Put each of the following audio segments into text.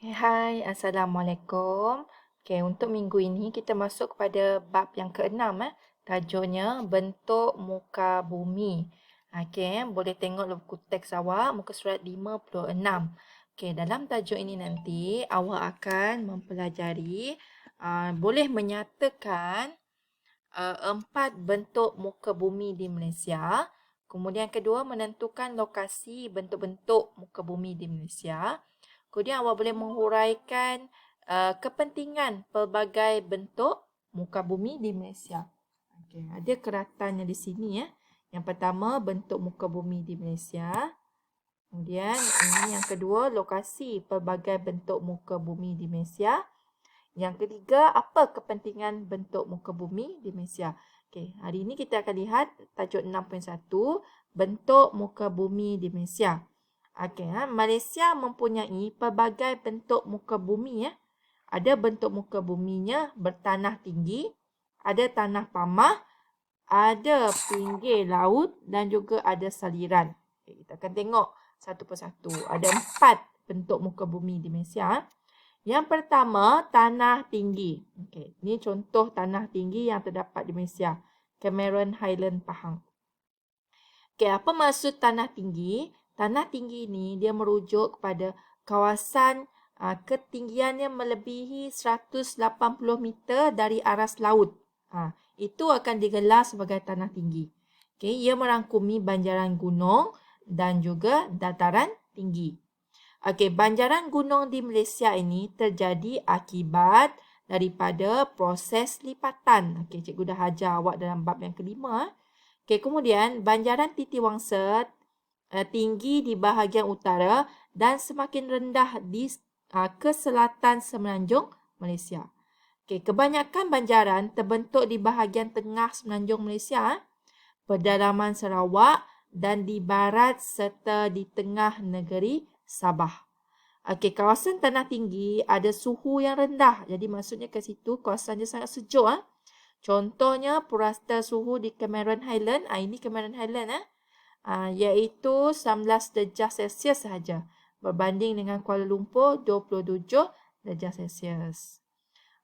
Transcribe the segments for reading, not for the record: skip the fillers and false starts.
Hai, Assalamualaikum. Okay, untuk minggu ini kita masuk kepada bab yang keenam. Tajuknya bentuk muka bumi. Okay, boleh tengok buku teks awak, muka surat 56. Okay, dalam tajuk ini nanti awak akan mempelajari boleh menyatakan 4 bentuk muka bumi di Malaysia. Kemudian kedua, menentukan lokasi bentuk-bentuk muka bumi di Malaysia. Kemudian awak boleh menghuraikan kepentingan pelbagai bentuk muka bumi di Malaysia. Okay, ada keratannya di sini ya. Yang pertama, bentuk muka bumi di Malaysia. Kemudian ini yang kedua, lokasi pelbagai bentuk muka bumi di Malaysia. Yang ketiga, apa kepentingan bentuk muka bumi di Malaysia? Okay, hari ini kita akan lihat tajuk 6.1, bentuk muka bumi di Malaysia. Okay, Malaysia mempunyai pelbagai bentuk muka bumi. Ada bentuk muka buminya bertanah tinggi, ada tanah pamah, ada pinggir laut dan juga ada saliran. Okay, kita akan tengok satu persatu. Ada 4 bentuk muka bumi di Malaysia. Yang pertama, tanah tinggi. Okay, ini contoh tanah tinggi yang terdapat di Malaysia. Cameron Highland Pahang. Okay, apa maksud tanah tinggi? Tanah tinggi ini dia merujuk kepada kawasan ketinggiannya melebihi 180 meter dari aras laut. Itu akan digelar sebagai tanah tinggi. Okay, ia merangkumi banjaran gunung dan juga dataran tinggi. Okey, banjaran gunung di Malaysia ini terjadi akibat daripada proses lipatan. Okey, cikgu dah ajar awak dalam bab yang kelima. Okey, kemudian banjaran Titiwangsa tinggi di bahagian utara dan semakin rendah di ke selatan semenanjung Malaysia. Okey, kebanyakan banjaran terbentuk di bahagian tengah semenanjung Malaysia, pedalaman Sarawak dan di barat serta di tengah negeri Sabah. Okey, kawasan tanah tinggi ada suhu yang rendah. Jadi maksudnya ke situ kawasannya sangat sejuk. Contohnya purasta suhu di Cameron Highland. Ini Cameron Highland. Iaitu 19 darjah Celsius sahaja. Berbanding dengan Kuala Lumpur 27 darjah Celsius.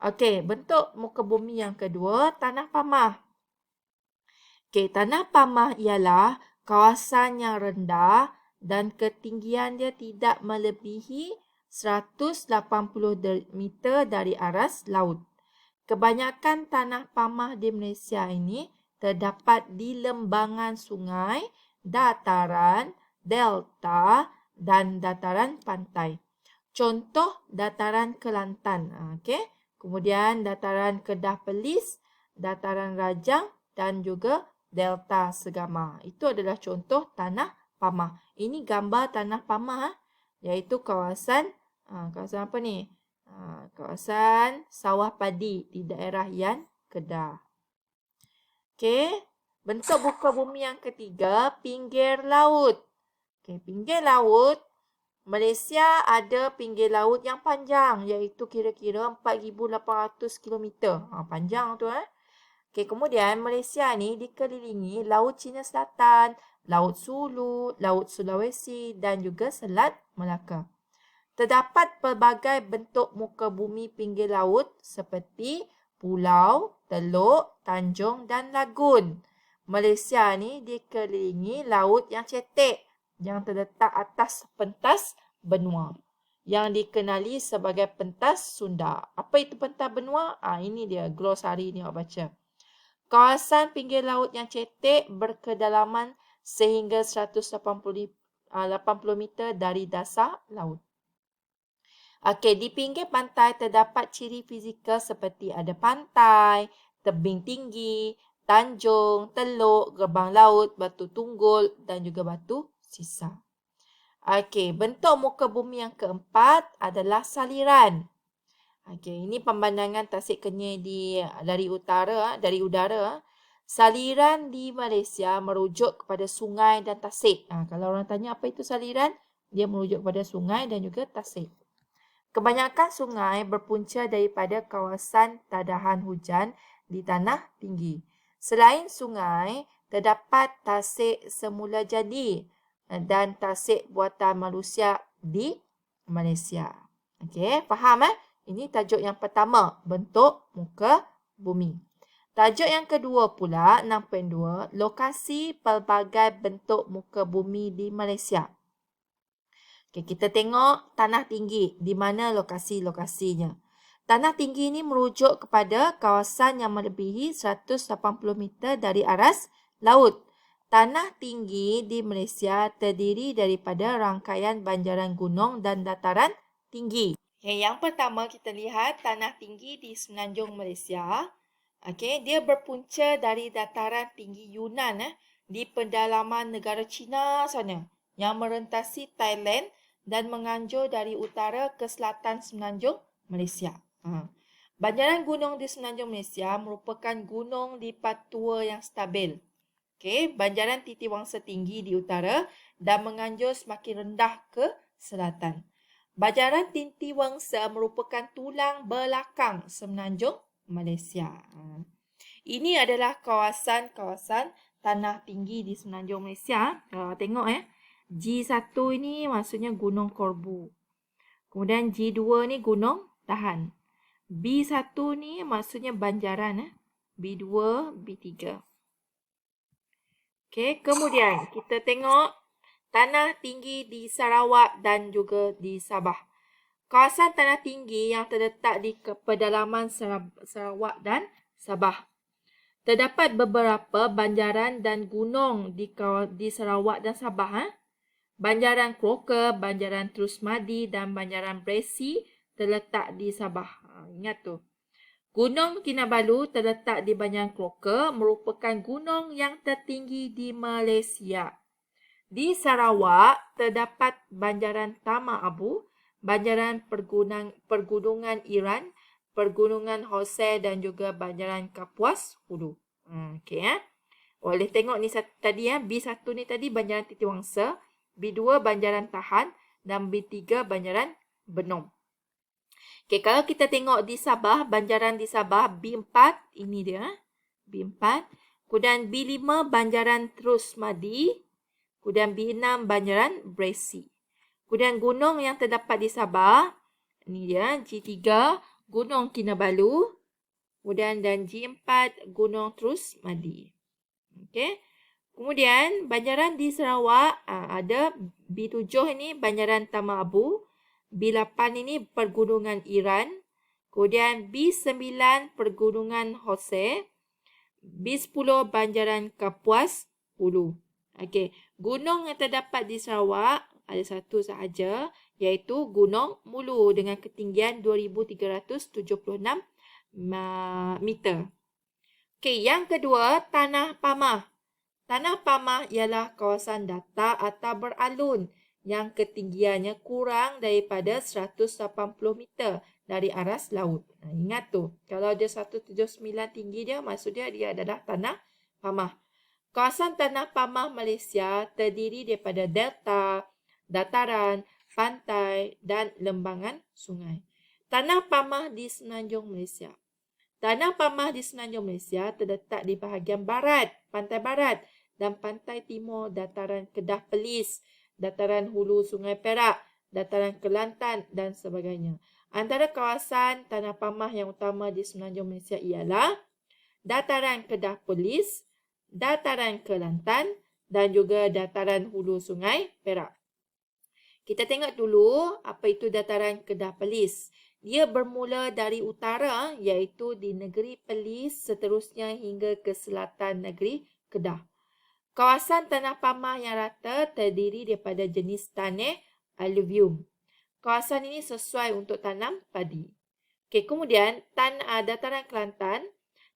Okey, bentuk muka bumi yang kedua, tanah pamah. Okey, tanah pamah ialah kawasan yang rendah dan ketinggian dia tidak melebihi 180 meter dari aras laut. Kebanyakan tanah pamah di Malaysia ini terdapat di lembangan sungai, dataran, delta dan dataran pantai. Contoh dataran Kelantan. Okey. Kemudian dataran Kedah Perlis, dataran Rajang dan juga delta Segama. Itu adalah contoh tanah pamah. Ini gambar tanah pamah iaitu kawasan apa ni? Kawasan sawah padi di daerah Yan Kedah. Okey, bentuk muka bumi yang ketiga, pinggir laut. Okey, pinggir laut Malaysia ada pinggir laut yang panjang iaitu kira-kira 4,800 km. Panjang tu Okey, kemudian Malaysia ni dikelilingi Laut Cina Selatan, Laut Sulu, Laut Sulawesi dan juga Selat Melaka. Terdapat pelbagai bentuk muka bumi pinggir laut seperti pulau, teluk, tanjung dan lagun. Malaysia ni dikelilingi laut yang cetek yang terletak atas pentas benua yang dikenali sebagai pentas Sunda. Apa itu pentas benua? Ini dia glosari ni awak baca. Kawasan pinggir laut yang cetek berkedalaman sehingga 180 meter dari dasar laut. Okey, di pinggir pantai terdapat ciri fizikal seperti ada pantai, tebing tinggi, tanjung, teluk, gerbang laut, batu tunggul dan juga batu sisa. Okey, bentuk muka bumi yang keempat adalah saliran. Okey, ini pemandangan Tasik Kenyir dari udara. Saliran di Malaysia merujuk kepada sungai dan tasik. Kalau orang tanya apa itu saliran, dia merujuk kepada sungai dan juga tasik. Kebanyakan sungai berpunca daripada kawasan tadahan hujan di tanah tinggi. Selain sungai, terdapat tasik semula jadi dan tasik buatan manusia di Malaysia. Okey, faham Ini tajuk yang pertama, bentuk muka bumi. Tajuk yang kedua pula, 6.2, lokasi pelbagai bentuk muka bumi di Malaysia. Okay, kita tengok tanah tinggi, di mana lokasi-lokasinya. Tanah tinggi ini merujuk kepada kawasan yang melebihi 180 meter dari aras laut. Tanah tinggi di Malaysia terdiri daripada rangkaian banjaran gunung dan dataran tinggi. Okay, yang pertama kita lihat tanah tinggi di Semenanjung Malaysia. Okay, dia berpunca dari dataran tinggi Yunnan di pedalaman negara China sana yang merentasi Thailand dan menganjur dari utara ke selatan Semenanjung Malaysia. Banjaran gunung di Semenanjung Malaysia merupakan gunung lipat tua yang stabil. Okay, banjaran Titiwangsa tinggi di utara dan menganjur semakin rendah ke selatan. Banjaran Titiwangsa merupakan tulang belakang Semenanjung Malaysia. Ini adalah kawasan-kawasan tanah tinggi di Semenanjung Malaysia. Tengok G1 ini maksudnya Gunung Korbu. Kemudian G2 ni Gunung Tahan. B1 ni maksudnya banjaran B2, B3. Okey, kemudian kita tengok tanah tinggi di Sarawak dan juga di Sabah. Kawasan tanah tinggi yang terletak di pedalaman Sarawak dan Sabah. Terdapat beberapa banjaran dan gunung di Sarawak dan Sabah. Banjaran Croker, banjaran Terusmadi dan banjaran Bresi terletak di Sabah. Ingat tu. Gunung Kinabalu terletak di Banjaran Croker merupakan gunung yang tertinggi di Malaysia. Di Sarawak terdapat banjaran Tama Abu, banjaran Pergunungan Iran, Pergunungan Hose dan juga banjaran Kapuas Hulu. Okey Boleh tengok ni tadi B1 ni tadi banjaran Titiwangsa, B2 banjaran Tahan dan B3 banjaran Benom. Okey, kalau kita tengok di Sabah, banjaran di Sabah B4 ini dia B4, kemudian B5 banjaran Terusmadi, kemudian B6 banjaran Bresi. Kemudian gunung yang terdapat di Sabah, ini dia G3 Gunung Kinabalu, kemudian dan G4 Gunung Terusmadi. Okey. Kemudian banjaran di Sarawak ada B7 ini banjaran Tama Abu, B8 ini Pergunungan Iran, kemudian B9 Pergunungan Hose, B10 banjaran Kapuas Hulu. Okey, gunung yang terdapat di Sarawak ada satu sahaja iaitu Gunung Mulu dengan ketinggian 2376 meter. Okey, yang kedua Tanah Pamah. Tanah Pamah ialah kawasan datar atau beralun yang ketinggiannya kurang daripada 180 meter dari aras laut. Ingat tu, kalau dia 179 tinggi dia, maksud dia adalah Tanah Pamah. Kawasan Tanah Pamah Malaysia terdiri daripada delta, dataran, pantai dan lembangan sungai. Tanah Pamah di Semenanjung Malaysia. Tanah Pamah di Semenanjung Malaysia terletak di bahagian barat, pantai barat dan pantai timur dataran Kedah Perlis, dataran hulu Sungai Perak, dataran Kelantan dan sebagainya. Antara kawasan Tanah Pamah yang utama di Semenanjung Malaysia ialah dataran Kedah Perlis, dataran Kelantan dan juga dataran hulu Sungai Perak. Kita tengok dulu apa itu dataran Kedah Perlis. Dia bermula dari utara iaitu di negeri Perlis seterusnya hingga ke selatan negeri Kedah. Kawasan Tanah Pamah yang rata terdiri daripada jenis tanah alluvium. Kawasan ini sesuai untuk tanam padi. Okey, kemudian dataran Kelantan,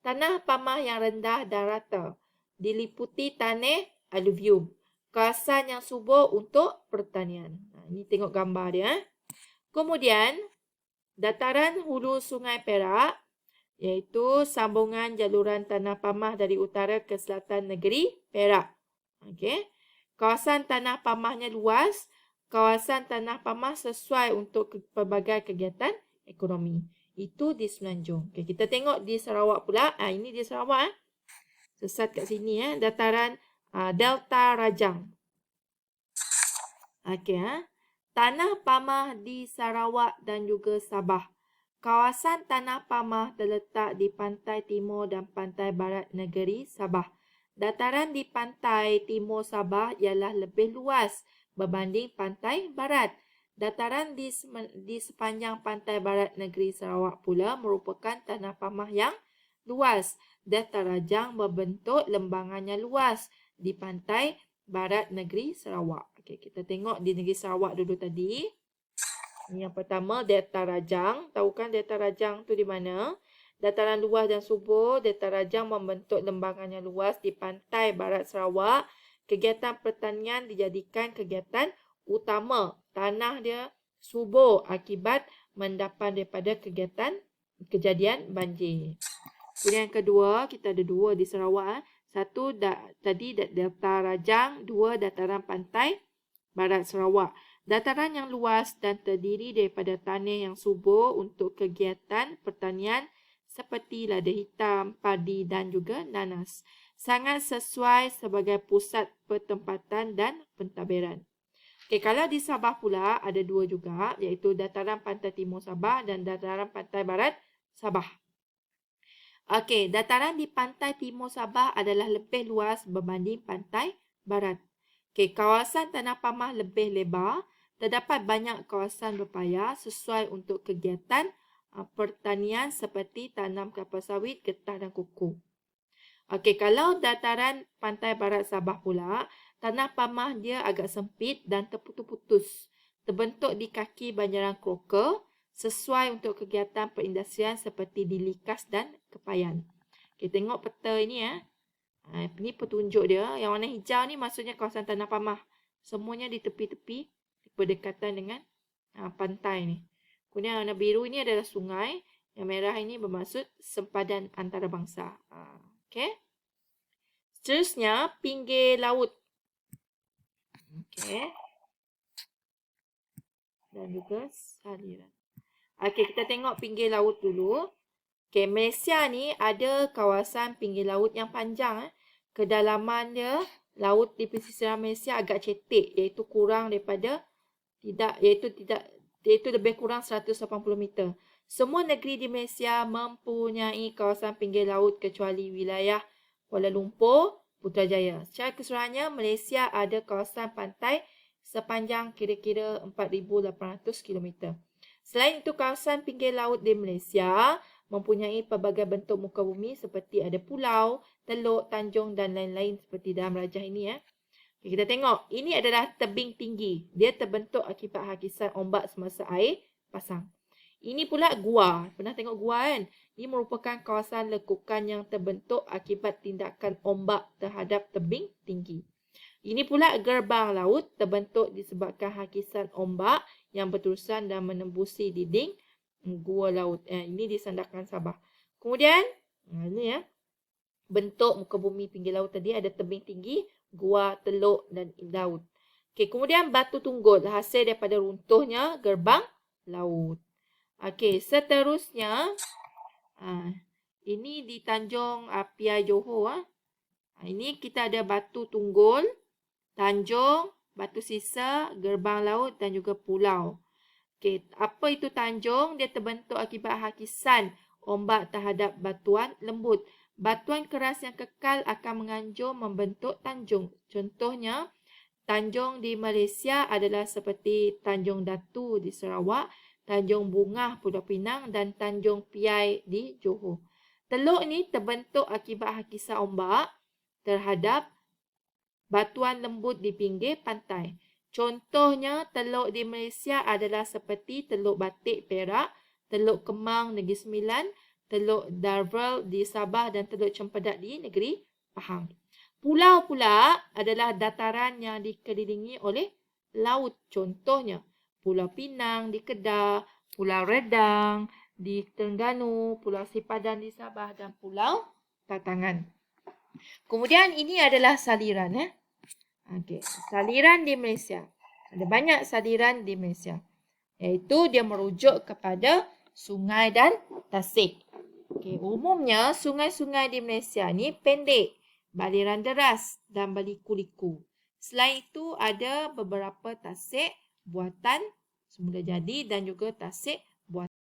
tanah pamah yang rendah dan rata, diliputi tanah alluvium. Kawasan yang subur untuk pertanian. Ini tengok gambar dia. Kemudian, dataran hulu Sungai Perak, iaitu sambungan jaluran Tanah Pamah dari utara ke selatan negeri Perak. Okey. Kawasan Tanah Pamahnya luas. Kawasan Tanah Pamah sesuai untuk pelbagai kegiatan ekonomi. Itu di Semenanjung. Okey, kita tengok di Sarawak pula. Ini di Sarawak. Sesat kat sini dataran Delta Rajang. Okey Tanah pamah di Sarawak dan juga Sabah. Kawasan tanah pamah terletak di pantai timur dan pantai barat negeri Sabah. Dataran di pantai timur Sabah ialah lebih luas berbanding pantai barat. Dataran di sepanjang pantai barat negeri Sarawak pula merupakan tanah pamah yang luas. Datarajang berbentuk lembangannya luas di pantai barat negeri Sarawak. Okey, kita tengok di negeri Sarawak dulu tadi. Yang pertama, Datarajang. Tahu kan Datarajang tu di mana? Dataran luas dan subur, Datarajang membentuk lembangannya luas di pantai barat Sarawak. Kegiatan pertanian dijadikan kegiatan utama. Tanah dia subur akibat mendapat daripada kejadian banjir. Kemudian yang kedua, kita ada dua di Sarawak. Satu tadi Datarajang, dua dataran pantai barat Sarawak. Dataran yang luas dan terdiri daripada tanah yang subur untuk kegiatan pertanian seperti lada hitam, padi dan juga nanas. Sangat sesuai sebagai pusat pertempatan dan pentadbiran. Okey, kalau di Sabah pula ada dua juga, iaitu dataran pantai timur Sabah dan dataran pantai barat Sabah. Okey, dataran di pantai timur Sabah adalah lebih luas berbanding pantai barat. Okey, kawasan tanah pamah lebih lebar. Terdapat banyak kawasan berpayah sesuai untuk kegiatan pertanian seperti tanam kelapa sawit, getah dan kukuh. Okey, kalau dataran pantai barat Sabah pula, tanah pamah dia agak sempit dan terputus-putus. Terbentuk di kaki banjaran kroka, sesuai untuk kegiatan perindustrian seperti di Likas dan Kepayan. Okay, tengok peta ini ya. Ini petunjuk dia. Yang warna hijau ni maksudnya kawasan tanah pamah. Semuanya di tepi-tepi berdekatan dengan pantai ni. Kemudian warna biru ini adalah sungai. Yang merah ini bermaksud sempadan antarabangsa. Okey. Seterusnya pinggir laut. Okey. Dan juga saliran. Okey, kita tengok pinggir laut dulu. Okey, Malaysia ni ada kawasan pinggir laut yang panjang. Kedalaman dia, laut di pesisir Malaysia agak cetek, iaitu lebih kurang 180 meter. Semua negeri di Malaysia mempunyai kawasan pinggir laut kecuali wilayah Kuala Lumpur, Putrajaya. Secara keseluruhannya, Malaysia ada kawasan pantai sepanjang kira-kira 4,800 km. Selain itu, kawasan pinggir laut di Malaysia mempunyai pelbagai bentuk muka bumi seperti ada pulau, teluk, tanjung dan lain-lain seperti dalam rajah ini ya. Okay, kita tengok, ini adalah tebing tinggi. Dia terbentuk akibat hakisan ombak semasa air pasang. Ini pula gua. Pernah tengok gua kan? Ini merupakan kawasan lekukan yang terbentuk akibat tindakan ombak terhadap tebing tinggi. Ini pula gerbang laut terbentuk disebabkan hakisan ombak yang berterusan dan menembusi dinding gua laut. Ini di Sandakan Sabah. Kemudian, ini ya, bentuk muka bumi pinggir laut tadi ada tebing tinggi, gua, teluk dan laut. Okey, kemudian batu tunggul hasil daripada runtuhnya gerbang laut. Okey, seterusnya, ini di Tanjung Piai Johor. Ini kita ada batu tunggul, tanjung, batu sisa, gerbang laut dan juga pulau. Okey, apa itu tanjung? Dia terbentuk akibat hakisan ombak terhadap batuan lembut. Batuan keras yang kekal akan menganjur membentuk tanjung. Contohnya, tanjung di Malaysia adalah seperti Tanjung Datu di Sarawak, Tanjung Bungah Pulau Pinang dan Tanjung Piai di Johor. Teluk ni terbentuk akibat hakisan ombak terhadap batuan lembut di pinggir pantai. Contohnya, teluk di Malaysia adalah seperti Teluk Batik Perak, Teluk Kemang Negeri Sembilan, Teluk Darvel di Sabah dan Teluk Cempedak di Negeri Pahang. Pulau pula adalah dataran yang dikelilingi oleh laut. Contohnya, Pulau Pinang di Kedah, Pulau Redang di Terengganu, Pulau Sipadan di Sabah dan Pulau Tatangan. Kemudian ini adalah saliran. Okey, saliran di Malaysia. Ada banyak saliran di Malaysia. Iaitu dia merujuk kepada sungai dan tasik. Okey, umumnya sungai-sungai di Malaysia ni pendek, baliran deras dan berliku-liku. Selain itu ada beberapa tasik buatan semula jadi dan juga tasik buatan.